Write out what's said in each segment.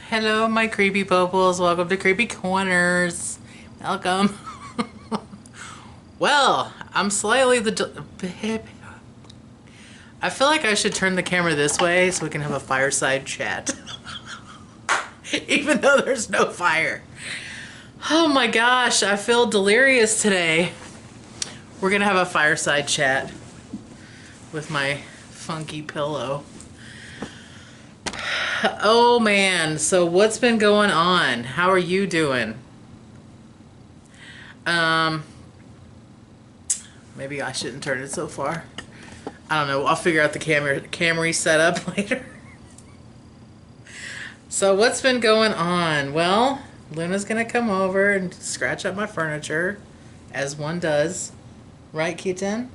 Hello, my creepy poples. Welcome to Creepy Corners. Welcome. Well, I'm slightly I feel like I should turn the camera this way so we can have a fireside chat. Even though there's no fire. Oh my gosh, I feel delirious today. We're gonna have a fireside chat with my funky pillow. Oh man, so what's been going on? How are you doing? Maybe I shouldn't turn it so far. I don't know, I'll figure out the camera setup later. So what's been going on? Well, Luna's gonna come over and scratch up my furniture, as one does. Right, kitten?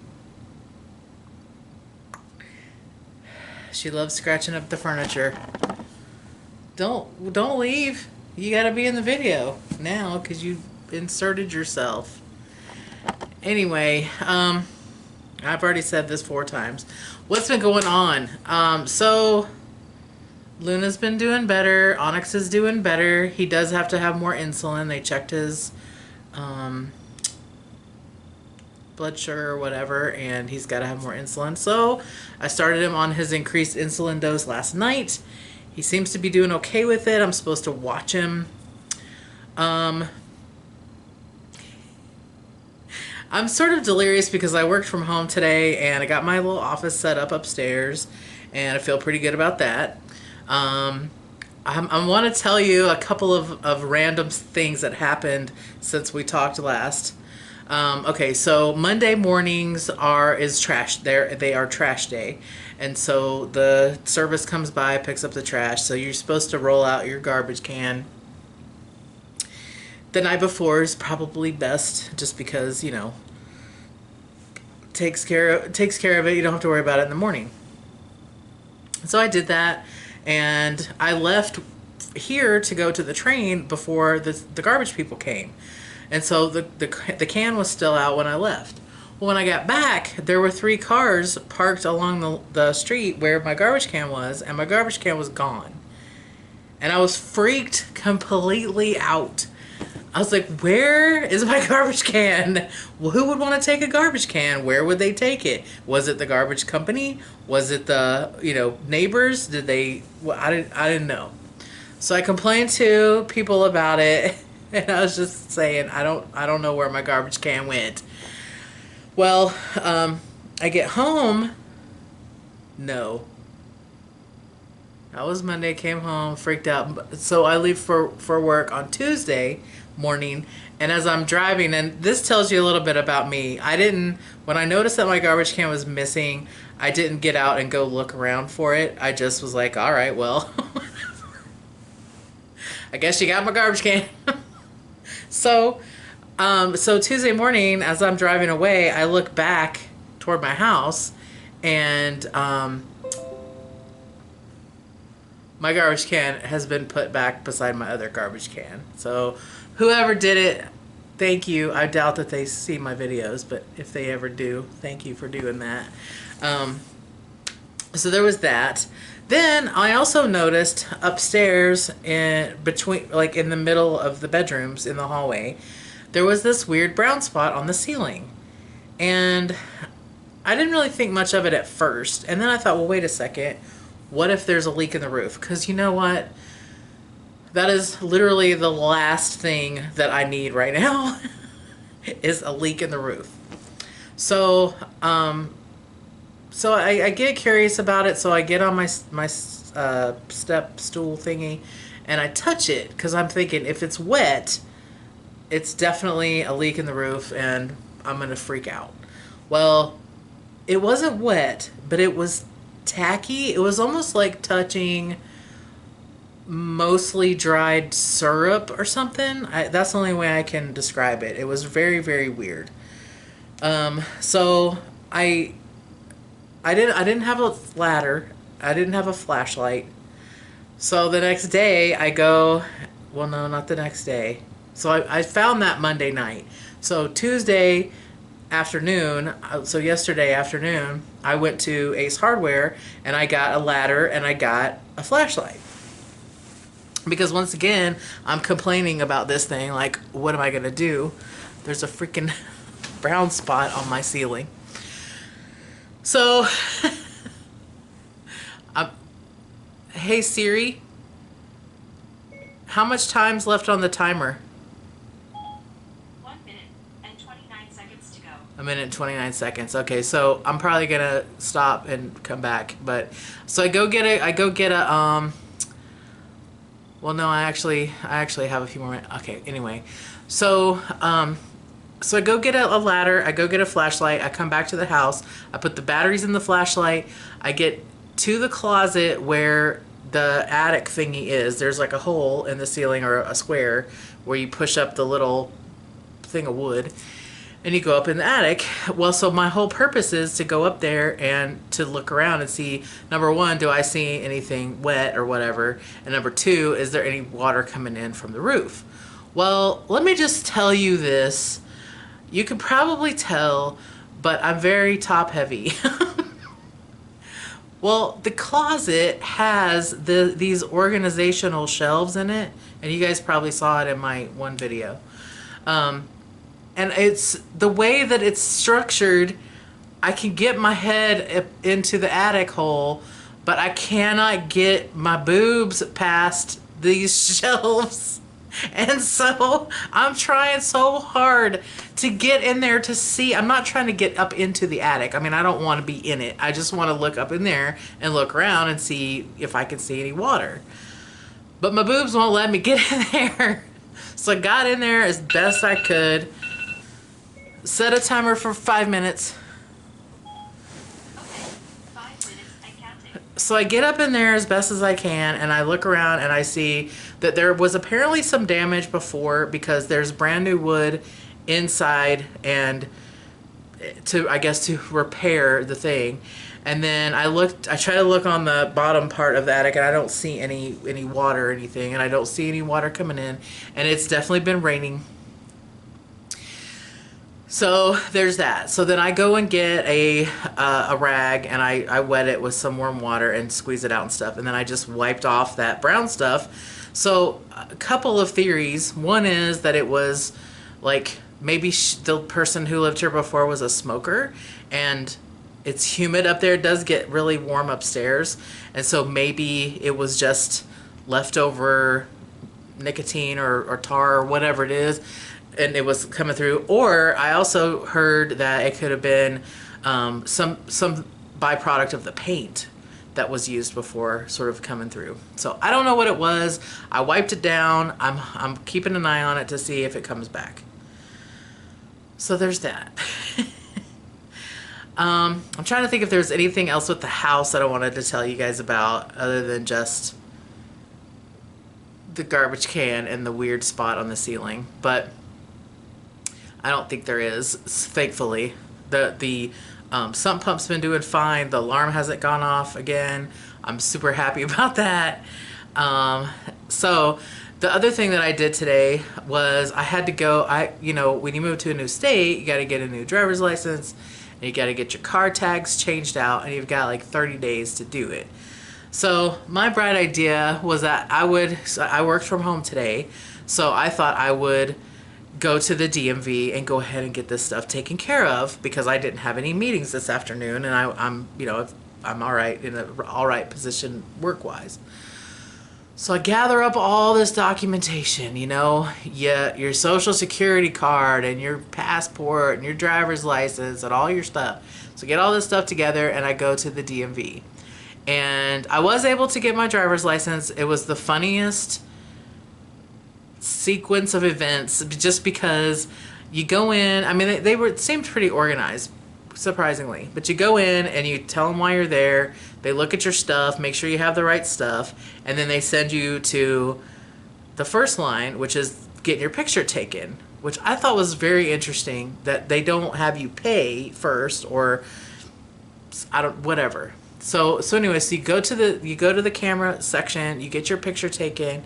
She loves scratching up the furniture. Don't leave. You gotta be in the video now because you inserted yourself. Anyway, I've already said this 4 times. What's been going on? So Luna's been doing better. Onyx is doing better. He does have to have more insulin. They checked his blood sugar or whatever, and he's got to have more insulin. So I started him on his increased insulin dose last night. He seems to be doing okay with it. I'm supposed to watch him. I'm sort of delirious because I worked from home today and I got my little office set up upstairs and I feel pretty good about that. I want to tell you a couple of random things that happened since we talked last. Okay, so Monday mornings is trash. They are trash day. And so the service comes by, picks up the trash. So you're supposed to roll out your garbage can. The night before is probably best just because, you know, takes care of it. You don't have to worry about it in the morning. So I did that and I left here to go to the train before the garbage people came. And so the can was still out when I left. Well, when I got back, there were 3 cars parked along the street where my garbage can was, and my garbage can was gone. And I was freaked completely out. I was like, where is my garbage can? Well, who would want to take a garbage can? Where would they take it? Was it the garbage company? Was it the, neighbors? Did they, well, I didn't know. So I complained to people about it. And I was just saying, I don't know where my garbage can went. Well, I get home. No. That was Monday, came home, freaked out. So I leave for work on Tuesday morning. And as I'm driving, and this tells you a little bit about me. When I noticed that my garbage can was missing, I didn't get out and go look around for it. I just was like, all right, well, I guess you got my garbage can. So Tuesday morning, as I'm driving away, I look back toward my house, and my garbage can has been put back beside my other garbage can. So whoever did it, thank you. I doubt that they see my videos, but if they ever do, thank you for doing that. So there was that. Then I also noticed upstairs in the middle of the bedrooms in the hallway, there was this weird brown spot on the ceiling. And I didn't really think much of it at first. And then I thought, well, wait a second. What if there's a leak in the roof? Because you know what? That is literally the last thing that I need right now is a leak in the roof. So, I get curious about it, so I get on my step stool thingy, and I touch it, because I'm thinking if it's wet, it's definitely a leak in the roof, and I'm going to freak out. Well, it wasn't wet, but it was tacky. It was almost like touching mostly dried syrup or something. That's the only way I can describe it. It was very, very weird. So I didn't have a ladder. I didn't have a flashlight. So the next day I go, well, no, not the next day. So I found that Monday night. So Tuesday afternoon, so yesterday afternoon, I went to Ace Hardware and I got a ladder and I got a flashlight. Because once again, I'm complaining about this thing. Like, what am I going to do? There's a freaking brown spot on my ceiling. So, hey Siri, how much time's left on the timer? 1 minute and 29 seconds to go. A minute and 29 seconds. Okay, so I'm probably gonna stop and come back. But so I go get a well, no, I actually have a few more minutes. Okay, anyway, so so I go get a ladder, I go get a flashlight, I come back to the house, I put the batteries in the flashlight, I get to the closet where the attic thingy is. There's like a hole in the ceiling, or a square, where you push up the little thing of wood and you go up in the attic. Well, so my whole purpose is to go up there and to look around and see, number one, do I see anything wet or whatever? And number two, is there any water coming in from the roof? Well, let me just tell you this. You can probably tell, but I'm very top heavy. Well, the closet has these organizational shelves in it, and you guys probably saw it in my one video. And it's the way that it's structured. I can get my head into the attic hole, but I cannot get my boobs past these shelves. And so I'm trying so hard to get in there to see. I'm not trying to get up into the attic. I mean, I don't want to be in it. I just want to look up in there and look around and see if I can see any water. But my boobs won't let me get in there. So I got in there as best I could. Set a timer for 5 minutes. Okay, 5 minutes and counting. So I get up in there as best as I can, and I look around and I see that there was apparently some damage before, because there's brand new wood inside, and I guess to repair the thing. And then I try to look on the bottom part of the attic, and I don't see any water or anything, and I don't see any water coming in, and it's definitely been raining. So there's that. So then I go and get a rag, and I wet it with some warm water and squeeze it out and stuff. And then I just wiped off that brown stuff. So a couple of theories. One is that it was like maybe the person who lived here before was a smoker, and it's humid up there. It does get really warm upstairs. And so maybe it was just leftover nicotine or tar or whatever it is, and it was coming through. Or I also heard that it could have been some byproduct of the paint that was used before sort of coming through. So I don't know what it was. I wiped it down. I'm keeping an eye on it to see if it comes back. So there's that. I'm trying to think if there's anything else with the house that I wanted to tell you guys about, other than just the garbage can and the weird spot on the ceiling. But I don't think there is, thankfully. The sump pump's been doing fine. The alarm hasn't gone off again. I'm super happy about that. So the other thing that I did today was I had to go, when you move to a new state, you got to get a new driver's license, and you got to get your car tags changed out, and you've got like 30 days to do it. So my bright idea was that I worked from home today, so I thought I would go to the DMV and go ahead and get this stuff taken care of, because I didn't have any meetings this afternoon, and I'm all right, in an all right position work-wise. So I gather up all this documentation, your social security card and your passport and your driver's license and all your stuff. So get all this stuff together, and I go to the DMV. And I was able to get my driver's license. It was the funniest sequence of events, just because you go in, I mean, they seemed pretty organized, surprisingly, but you go in and you tell them why you're there. They look at your stuff, make sure you have the right stuff, and then they send you to the first line, which is getting your picture taken, which I thought was very interesting, that they don't have you pay first, or whatever. So anyway, so you go to the camera section, you get your picture taken,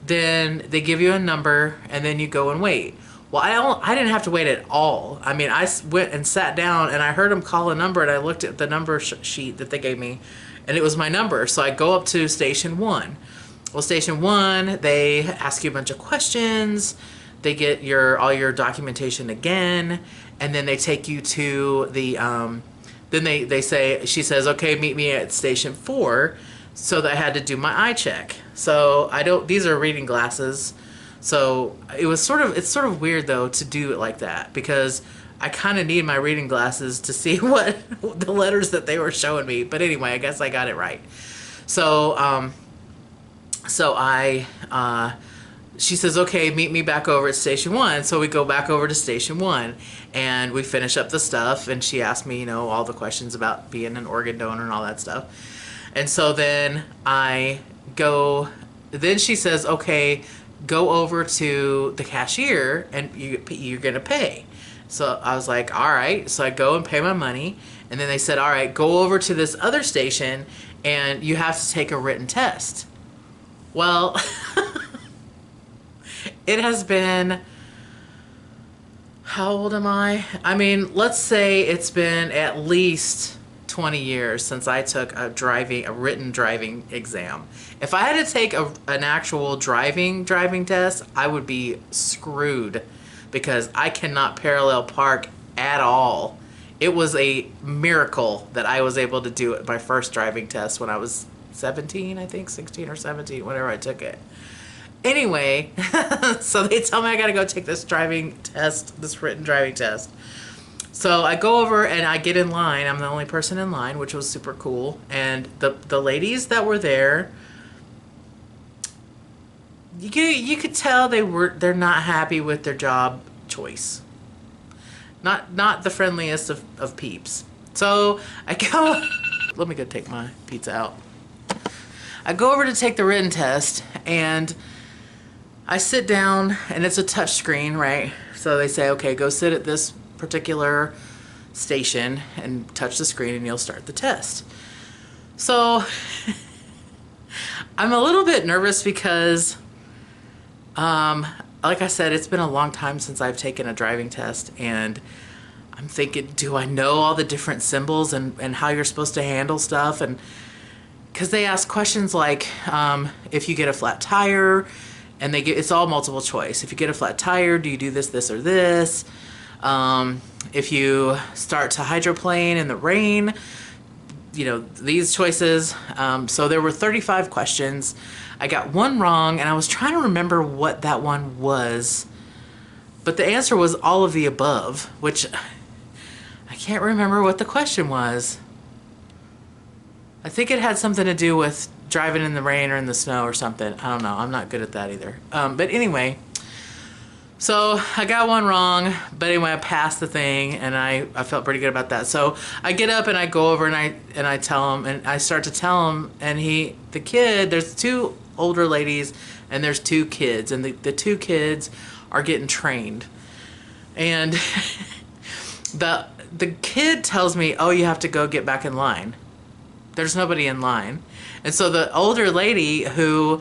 then they give you a number, and then you go and wait. Well, I didn't have to wait at all. I mean, I went and sat down, and I heard them call a number, and I looked at the number sheet that they gave me, and it was my number. So I go up to station 1, Well, station 1, they ask you a bunch of questions. They get all your documentation again, and then they take you to the then they say, she says, okay, meet me at station 4. So that I had to do my eye check. So these are reading glasses. So it's sort of weird though to do it like that, because I kind of need my reading glasses to see what the letters that they were showing me. But anyway, I guess I got it right. So she says, okay, meet me back over at station 1. So we go back over to station 1 and we finish up the stuff. And she asked me, all the questions about being an organ donor and all that stuff. And so then then she says, okay, go over to the cashier and you're going to pay. So I was like, all right. So I go and pay my money. And then they said, all right, go over to this other station and you have to take a written test. Well, it has been, how old am I? I mean, let's say it's been at least 20 years since I took a written driving exam. If I had to take an actual driving test, I would be screwed because I cannot parallel park at all. It was a miracle that I was able to do it my first driving test when I was 17, I think, 16 or 17, whenever I took it. Anyway, so they tell me I gotta go take this written driving test. So I go over and I get in line. I'm the only person in line, which was super cool. And the ladies that were there, you could tell they're not happy with their job choice. Not the friendliest of peeps. So I go, let me go take my pizza out. I go over to take the written test and I sit down and it's a touch screen, right? So they say, okay, go sit at this particular station and touch the screen and you'll start the test. So I'm a little bit nervous because like I said, it's been a long time since I've taken a driving test, and I'm thinking, do I know all the different symbols and how you're supposed to handle stuff? And because they ask questions like if you get a flat tire, and it's all multiple choice. If you get a flat tire, do you do this, this, or this? If you start to hydroplane in the rain, these choices. So there were 35 questions. I got one wrong, and I was trying to remember what that one was. But the answer was all of the above, which I can't remember what the question was. I think it had something to do with driving in the rain or in the snow or something. I don't know. I'm not good at that either. But anyway, so I got one wrong, but anyway, I passed the thing, and I felt pretty good about that. So I get up and I go over and I tell him, and I start to tell him, and the kid, there's 2 older ladies and there's 2 kids, and the 2 kids are getting trained. And the kid tells me, oh, you have to go get back in line. There's nobody in line. And so the older lady, who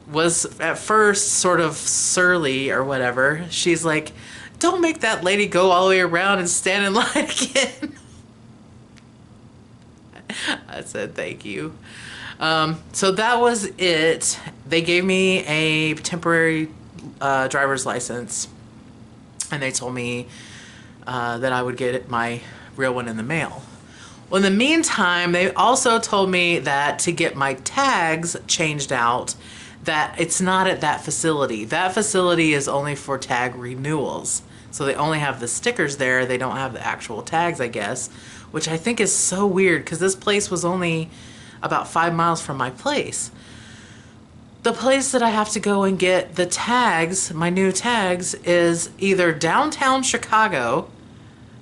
was at first sort of surly or whatever, she's like, don't make that lady go all the way around and stand in line again. I said, thank you. So that was it. They gave me a temporary driver's license, and they told me that I would get my real one in the mail. Well, in the meantime, they also told me that to get my tags changed out, that it's not at that facility. That facility is only for tag renewals. So they only have the stickers there. They don't have the actual tags, I guess, which I think is so weird because this place was only about 5 miles from my place. The place that I have to go and get the tags, my new tags, is either downtown Chicago,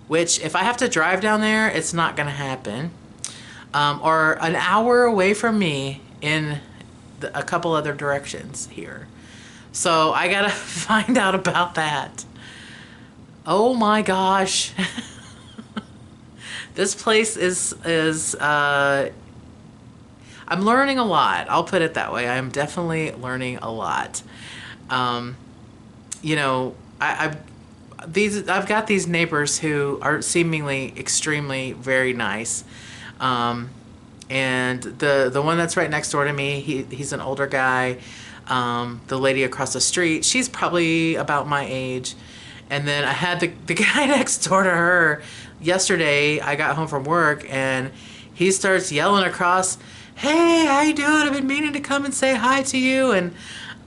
which if I have to drive down there, it's not gonna happen, or an hour away from me in a couple other directions here. So I gotta find out about that. Oh my gosh. This place is I'm learning a lot. I'll put it that way. I'm definitely learning a lot. I've got these neighbors who are seemingly extremely very nice. And the one that's right next door to me, he's an older guy. The lady across the street, she's probably about my age. And then I had the guy next door to her. Yesterday, I got home from work and he starts yelling across, "Hey, how you doing? I've been meaning to come and say hi to you." And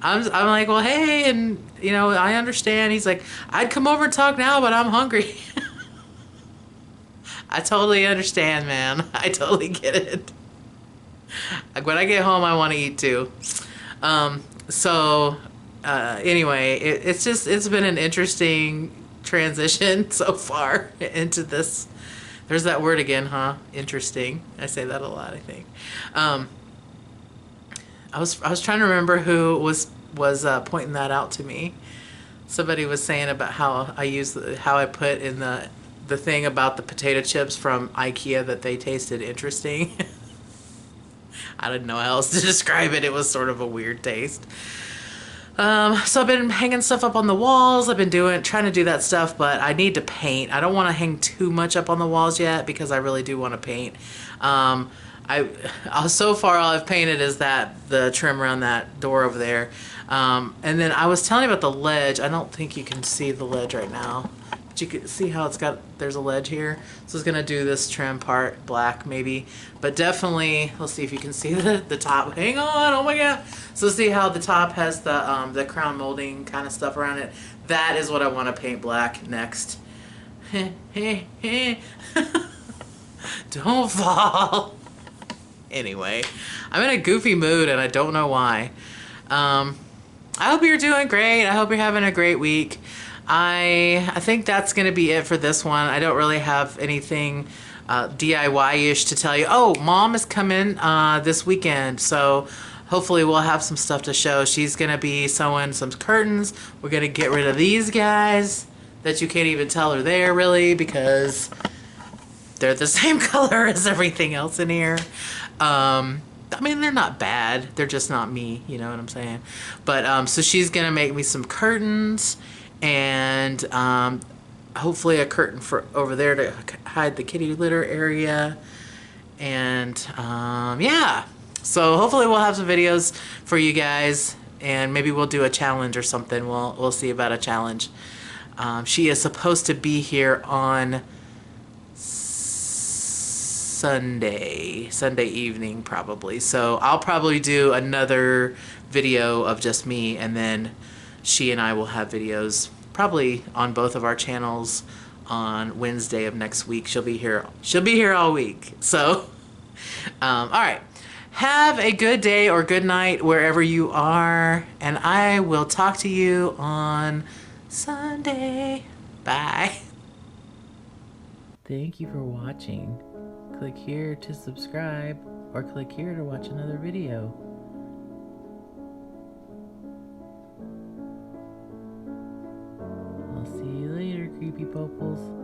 I'm like, "Well, hey," and you know, I understand. He's like, "I'd come over and talk now, but I'm hungry." I totally understand, man. I totally get it. Like when I get home, I want to eat too. So anyway, it's been an interesting transition so far into this. There's that word again, huh? Interesting. I say that a lot, I think. I was trying to remember who was pointing that out to me. Somebody was saying about how I put in the thing about the potato chips from IKEA that they tasted interesting. I didn't know how else to describe it. It was sort of a weird taste. So I've been hanging stuff up on the walls. I've been trying to do that stuff, but I need to paint. I don't want to hang too much up on the walls yet because I really do want to paint. So far all I've painted is the trim around that door over there. And then I was telling you about the ledge. I don't think you can see the ledge right now, but you can see how there's a ledge here. So I was gonna do this trim part black maybe, but definitely, let's see if you can see the top. Hang on, oh my God. So see how the top has the crown molding kind of stuff around it. That is what I want to paint black next. Don't fall. Anyway, I'm in a goofy mood and I don't know why. I hope you're doing great. I hope you're having a great week. I think that's going to be it for this one. I don't really have anything DIY-ish to tell you. Oh, Mom is coming this weekend, so hopefully we'll have some stuff to show. She's going to be sewing some curtains. We're going to get rid of these guys that you can't even tell are there really because they're the same color as everything else in here. I mean, they're not bad. They're just not me. You know what I'm saying? But so she's going to make me some curtains and hopefully a curtain for over there to hide the kitty litter area. And yeah. So hopefully we'll have some videos for you guys and maybe we'll do a challenge or something. We'll see about a challenge. She is supposed to be here on Sunday evening probably. So I'll probably do another video of just me and then she and I will have videos probably on both of our channels on Wednesday of next week. She'll be here all week. So all right. Have a good day or good night wherever you are, and I will talk to you on Sunday. Bye. Thank you for watching. Click here to subscribe, or click here to watch another video. I'll see you later, creepy poples.